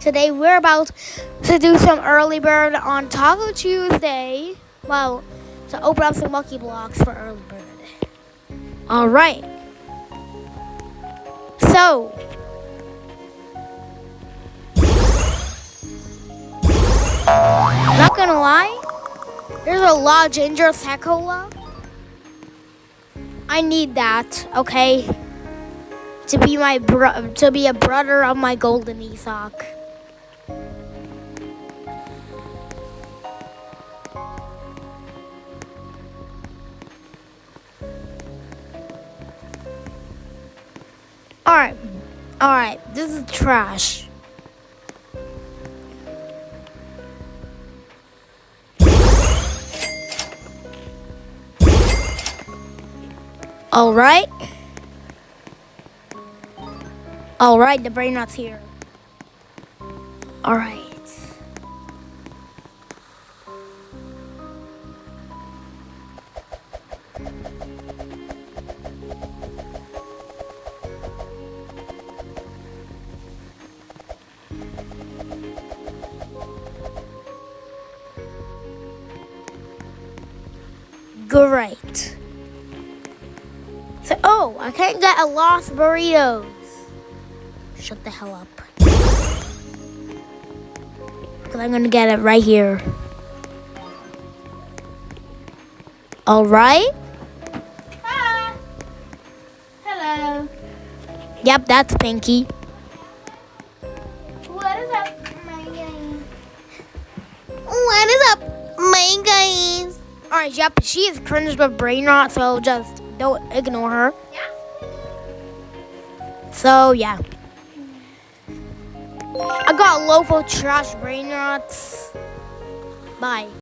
today we're about to do some early bird on Taco Tuesday. Well, to open up some lucky blocks for early bird. Alright. So, not gonna lie, there's a lot of ginger Sekolah. I need that, okay? To be a brother of my golden Ethok. Alright, this is trash. Alright, the brain rot's here. Alright. Great. So, I can't get a lost burritos. Shut the hell up. Because I'm going to get it right here. Alright. Hi. Hello. Yep, that's Pinky. What is up, my guys? What is up, my guys? Alright, yep, she is cringed with brain rot, so just don't ignore her. Yeah. So, yeah. I got a loaf of trash brain rots. Bye.